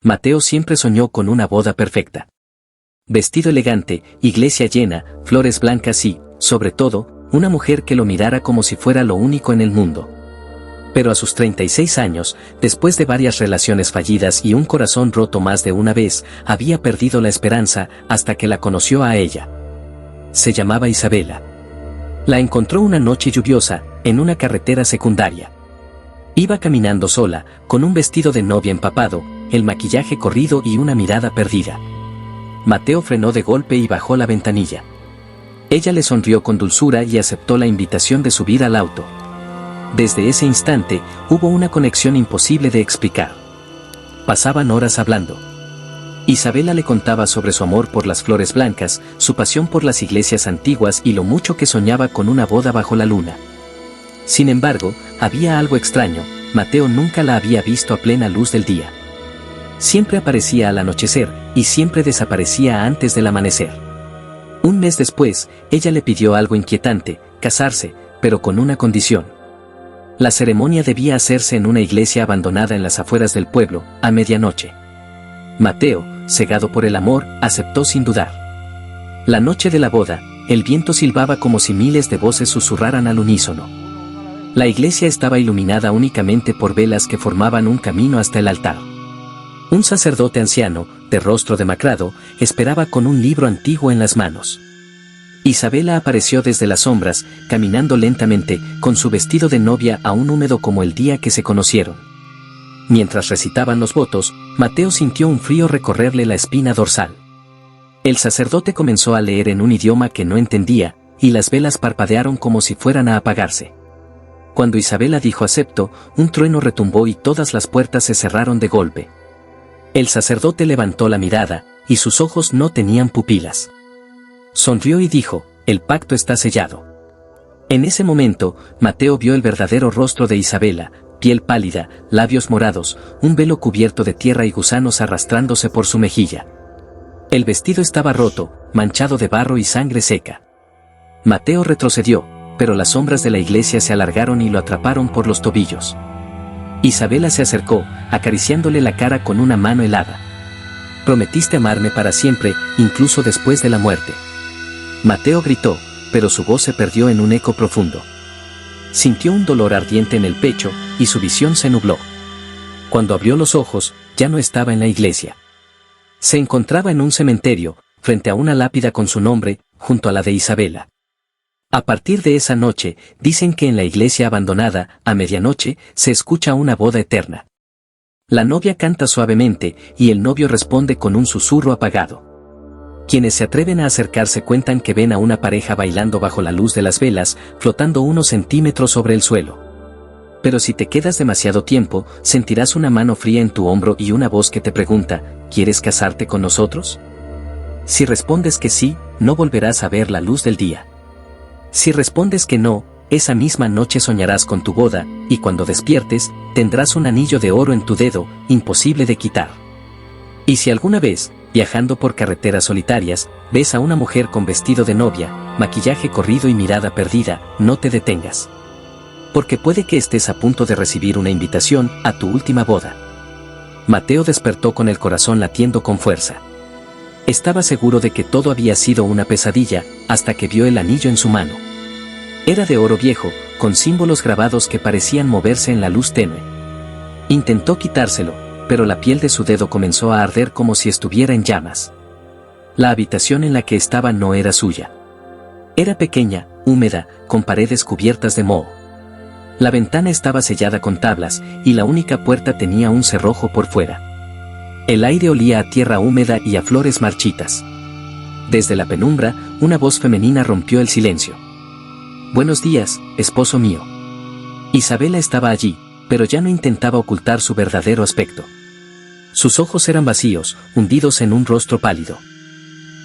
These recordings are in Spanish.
Mateo siempre soñó con una boda perfecta. Vestido elegante, iglesia llena, flores blancas y, sobre todo, una mujer que lo mirara como si fuera lo único en el mundo. Pero a sus 36 años, después de varias relaciones fallidas y un corazón roto más de una vez, había perdido la esperanza hasta que la conoció a ella. Se llamaba Isabela. La encontró una noche lluviosa, en una carretera secundaria. Iba caminando sola, con un vestido de novia empapado, el maquillaje corrido y una mirada perdida. Mateo frenó de golpe y bajó la ventanilla. Ella le sonrió con dulzura y aceptó la invitación de subir al auto. Desde ese instante, hubo una conexión imposible de explicar. Pasaban horas hablando. Isabela le contaba sobre su amor por las flores blancas, su pasión por las iglesias antiguas y lo mucho que soñaba con una boda bajo la luna. Sin embargo, había algo extraño, Mateo nunca la había visto a plena luz del día. Siempre aparecía al anochecer, y siempre desaparecía antes del amanecer. Un mes después, ella le pidió algo inquietante, casarse, pero con una condición. La ceremonia debía hacerse en una iglesia abandonada en las afueras del pueblo, a medianoche. Mateo, cegado por el amor, aceptó sin dudar. La noche de la boda, el viento silbaba como si miles de voces susurraran al unísono. La iglesia estaba iluminada únicamente por velas que formaban un camino hasta el altar. Un sacerdote anciano, de rostro demacrado, esperaba con un libro antiguo en las manos. Isabela apareció desde las sombras, caminando lentamente, con su vestido de novia aún húmedo como el día que se conocieron. Mientras recitaban los votos, Mateo sintió un frío recorrerle la espina dorsal. El sacerdote comenzó a leer en un idioma que no entendía, y las velas parpadearon como si fueran a apagarse. Cuando Isabela dijo acepto, un trueno retumbó y todas las puertas se cerraron de golpe. El sacerdote levantó la mirada, y sus ojos no tenían pupilas. Sonrió y dijo, el pacto está sellado. En ese momento, Mateo vio el verdadero rostro de Isabela, piel pálida, labios morados, un velo cubierto de tierra y gusanos arrastrándose por su mejilla. El vestido estaba roto, manchado de barro y sangre seca. Mateo retrocedió, pero las sombras de la iglesia se alargaron y lo atraparon por los tobillos. Isabela se acercó, acariciándole la cara con una mano helada. Prometiste amarme para siempre, incluso después de la muerte. Mateo gritó, pero su voz se perdió en un eco profundo. Sintió un dolor ardiente en el pecho, y su visión se nubló. Cuando abrió los ojos, ya no estaba en la iglesia. Se encontraba en un cementerio, frente a una lápida con su nombre, junto a la de Isabela. A partir de esa noche, dicen que en la iglesia abandonada, a medianoche, se escucha una boda eterna. La novia canta suavemente, y el novio responde con un susurro apagado. Quienes se atreven a acercarse cuentan que ven a una pareja bailando bajo la luz de las velas, flotando unos centímetros sobre el suelo. Pero si te quedas demasiado tiempo, sentirás una mano fría en tu hombro y una voz que te pregunta, ¿quieres casarte con nosotros? Si respondes que sí, no volverás a ver la luz del día. Si respondes que no, esa misma noche soñarás con tu boda, y cuando despiertes, tendrás un anillo de oro en tu dedo, imposible de quitar. Y si alguna vez, viajando por carreteras solitarias, ves a una mujer con vestido de novia, maquillaje corrido y mirada perdida, no te detengas. Porque puede que estés a punto de recibir una invitación a tu última boda. Mateo despertó con el corazón latiendo con fuerza. Estaba seguro de que todo había sido una pesadilla, hasta que vio el anillo en su mano. Era de oro viejo, con símbolos grabados que parecían moverse en la luz tenue. Intentó quitárselo, pero la piel de su dedo comenzó a arder como si estuviera en llamas. La habitación en la que estaba no era suya. Era pequeña, húmeda, con paredes cubiertas de moho. La ventana estaba sellada con tablas, y la única puerta tenía un cerrojo por fuera. El aire olía a tierra húmeda y a flores marchitas. Desde la penumbra, una voz femenina rompió el silencio. Buenos días, esposo mío. Isabela estaba allí, pero ya no intentaba ocultar su verdadero aspecto. Sus ojos eran vacíos, hundidos en un rostro pálido.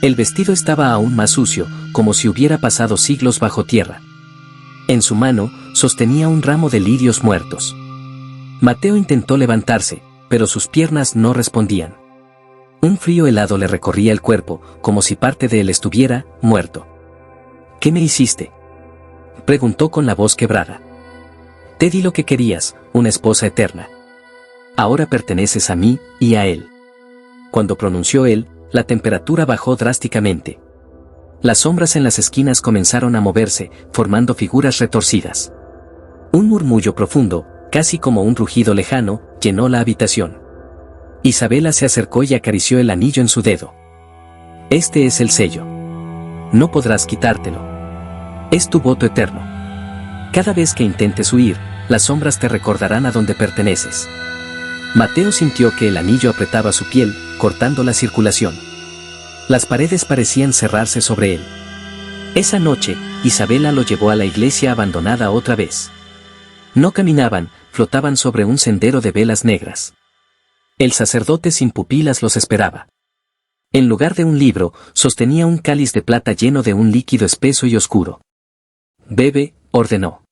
El vestido estaba aún más sucio, como si hubiera pasado siglos bajo tierra. En su mano, sostenía un ramo de lirios muertos. Mateo intentó levantarse, pero sus piernas no respondían. Un frío helado le recorría el cuerpo, como si parte de él estuviera muerto. ¿Qué me hiciste?, preguntó con la voz quebrada. Te di lo que querías, una esposa eterna. Ahora perteneces a mí y a él. Cuando pronunció él, la temperatura bajó drásticamente. Las sombras en las esquinas comenzaron a moverse, formando figuras retorcidas. Un murmullo profundo, casi como un rugido lejano, llenó la habitación. Isabela se acercó y acarició el anillo en su dedo. Este es el sello. No podrás quitártelo. Es tu voto eterno. Cada vez que intentes huir, las sombras te recordarán a dónde perteneces. Mateo sintió que el anillo apretaba su piel, cortando la circulación. Las paredes parecían cerrarse sobre él. Esa noche, Isabela lo llevó a la iglesia abandonada otra vez. No caminaban, flotaban sobre un sendero de velas negras. El sacerdote sin pupilas los esperaba. En lugar de un libro, sostenía un cáliz de plata lleno de un líquido espeso y oscuro. «Bebe», ordenó.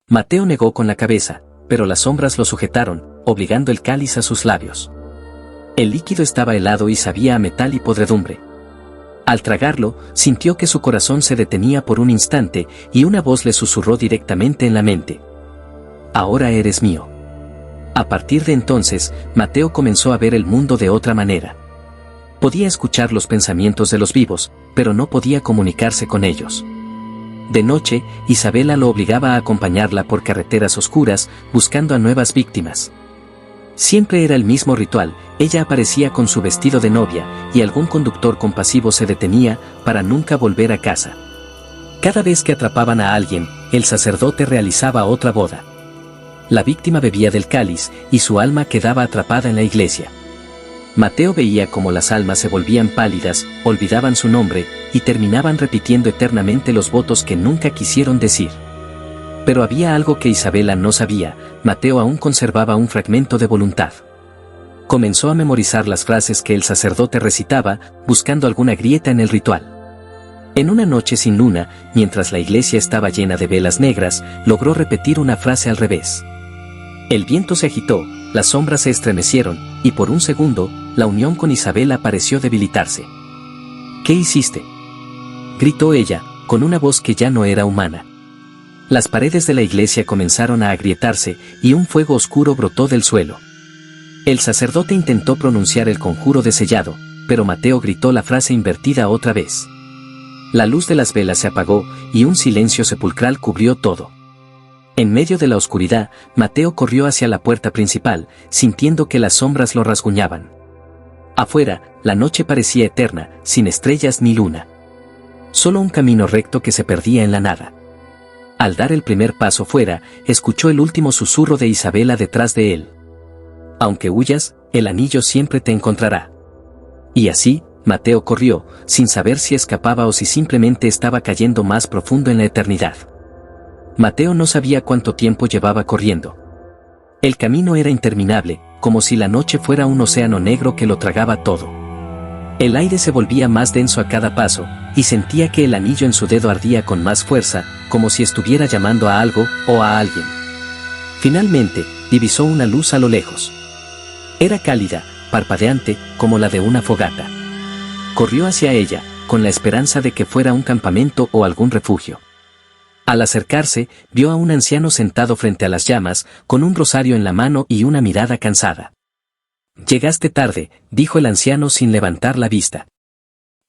Mateo negó con la cabeza, pero las sombras lo sujetaron, obligando el cáliz a sus labios. El líquido estaba helado y sabía a metal y podredumbre. Al tragarlo, sintió que su corazón se detenía por un instante y una voz le susurró directamente en la mente. «Ahora eres mío». A partir de entonces, Mateo comenzó a ver el mundo de otra manera. Podía escuchar los pensamientos de los vivos, pero no podía comunicarse con ellos. De noche, Isabela lo obligaba a acompañarla por carreteras oscuras, buscando a nuevas víctimas. Siempre era el mismo ritual, ella aparecía con su vestido de novia, y algún conductor compasivo se detenía, para nunca volver a casa. Cada vez que atrapaban a alguien, el sacerdote realizaba otra boda. La víctima bebía del cáliz, y su alma quedaba atrapada en la iglesia. Mateo veía cómo las almas se volvían pálidas, olvidaban su nombre, y terminaban repitiendo eternamente los votos que nunca quisieron decir. Pero había algo que Isabela no sabía: Mateo aún conservaba un fragmento de voluntad. Comenzó a memorizar las frases que el sacerdote recitaba, buscando alguna grieta en el ritual. En una noche sin luna, mientras la iglesia estaba llena de velas negras, logró repetir una frase al revés. El viento se agitó, las sombras se estremecieron, y por un segundo, la unión con Isabela pareció debilitarse. «¿Qué hiciste?», gritó ella, con una voz que ya no era humana. Las paredes de la iglesia comenzaron a agrietarse, y un fuego oscuro brotó del suelo. El sacerdote intentó pronunciar el conjuro de sellado, pero Mateo gritó la frase invertida otra vez. La luz de las velas se apagó, y un silencio sepulcral cubrió todo. En medio de la oscuridad, Mateo corrió hacia la puerta principal, sintiendo que las sombras lo rasguñaban. Afuera, la noche parecía eterna, sin estrellas ni luna. Solo un camino recto que se perdía en la nada. Al dar el primer paso fuera, escuchó el último susurro de Isabela detrás de él. «Aunque huyas, el anillo siempre te encontrará». Y así, Mateo corrió, sin saber si escapaba o si simplemente estaba cayendo más profundo en la eternidad. Mateo no sabía cuánto tiempo llevaba corriendo. El camino era interminable, como si la noche fuera un océano negro que lo tragaba todo. El aire se volvía más denso a cada paso, y sentía que el anillo en su dedo ardía con más fuerza, como si estuviera llamando a algo o a alguien. Finalmente, divisó una luz a lo lejos. Era cálida, parpadeante, como la de una fogata. Corrió hacia ella, con la esperanza de que fuera un campamento o algún refugio. Al acercarse, vio a un anciano sentado frente a las llamas, con un rosario en la mano y una mirada cansada. «Llegaste tarde», dijo el anciano sin levantar la vista.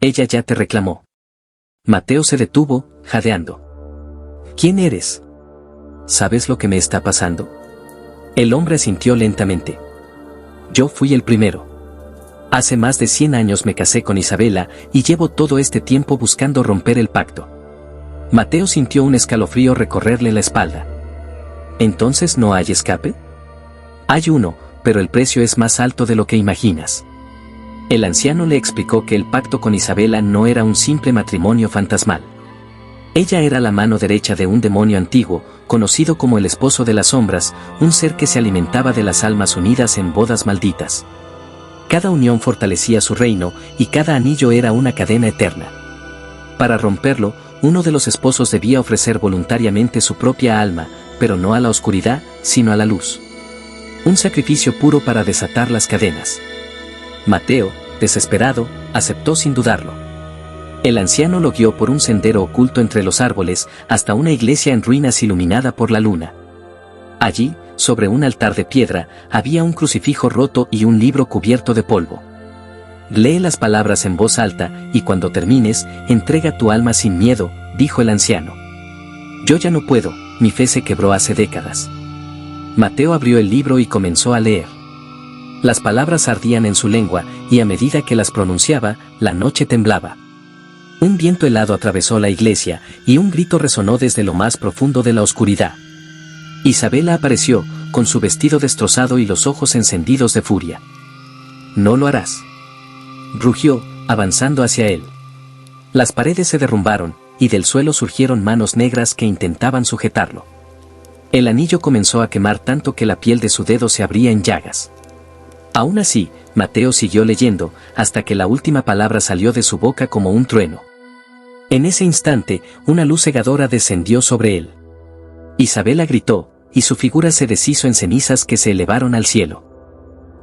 «Ella ya te reclamó». Mateo se detuvo, jadeando. «¿Quién eres? ¿Sabes lo que me está pasando?». El hombre asintió lentamente. «Yo fui el primero. Hace más de 100 años me casé con Isabela, y llevo todo este tiempo buscando romper el pacto». Mateo sintió un escalofrío recorrerle la espalda. «¿Entonces no hay escape?». «Hay uno, pero el precio es más alto de lo que imaginas». El anciano le explicó que el pacto con Isabela no era un simple matrimonio fantasmal. Ella era la mano derecha de un demonio antiguo, conocido como el esposo de las sombras, un ser que se alimentaba de las almas unidas en bodas malditas. Cada unión fortalecía su reino, y cada anillo era una cadena eterna. Para romperlo, uno de los esposos debía ofrecer voluntariamente su propia alma, pero no a la oscuridad, sino a la luz. Un sacrificio puro para desatar las cadenas. Mateo, desesperado, aceptó sin dudarlo. El anciano lo guió por un sendero oculto entre los árboles, hasta una iglesia en ruinas iluminada por la luna. Allí, sobre un altar de piedra, había un crucifijo roto y un libro cubierto de polvo. Lee las palabras en voz alta, y cuando termines, entrega tu alma sin miedo, dijo el anciano. Yo ya no puedo, mi fe se quebró hace décadas. Mateo abrió el libro y comenzó a leer. Las palabras ardían en su lengua, y a medida que las pronunciaba, la noche temblaba. Un viento helado atravesó la iglesia, y un grito resonó desde lo más profundo de la oscuridad. Isabela apareció, con su vestido destrozado y los ojos encendidos de furia. «No lo harás», rugió, avanzando hacia él. Las paredes se derrumbaron, y del suelo surgieron manos negras que intentaban sujetarlo. El anillo comenzó a quemar tanto que la piel de su dedo se abría en llagas. Aún así, Mateo siguió leyendo, hasta que la última palabra salió de su boca como un trueno. En ese instante, una luz cegadora descendió sobre él. Isabela gritó, y su figura se deshizo en cenizas que se elevaron al cielo.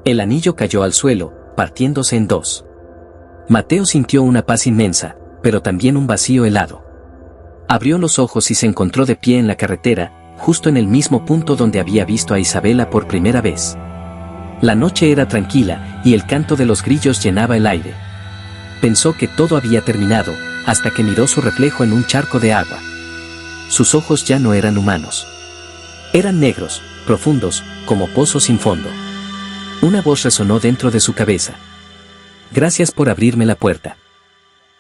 El anillo cayó al suelo, partiéndose en dos. Mateo sintió una paz inmensa, pero también un vacío helado. Abrió los ojos y se encontró de pie en la carretera, justo en el mismo punto donde había visto a Isabela por primera vez. La noche era tranquila, y el canto de los grillos llenaba el aire. Pensó que todo había terminado, hasta que miró su reflejo en un charco de agua. Sus ojos ya no eran humanos. Eran negros, profundos, como pozos sin fondo. Una voz resonó dentro de su cabeza. «Gracias por abrirme la puerta.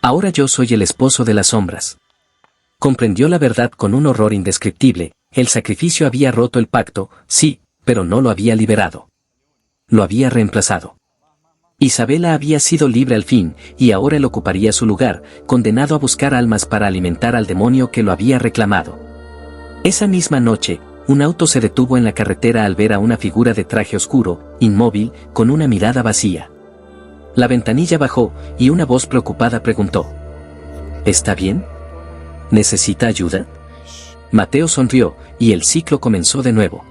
Ahora yo soy el esposo de las sombras». Comprendió la verdad con un horror indescriptible. El sacrificio había roto el pacto, sí, pero no lo había liberado. Lo había reemplazado. Isabela había sido libre al fin, y ahora él ocuparía su lugar, condenado a buscar almas para alimentar al demonio que lo había reclamado. Esa misma noche, un auto se detuvo en la carretera al ver a una figura de traje oscuro, inmóvil, con una mirada vacía. La ventanilla bajó, y una voz preocupada preguntó: «¿Está bien? ¿Necesita ayuda?». Mateo sonrió, y el ciclo comenzó de nuevo.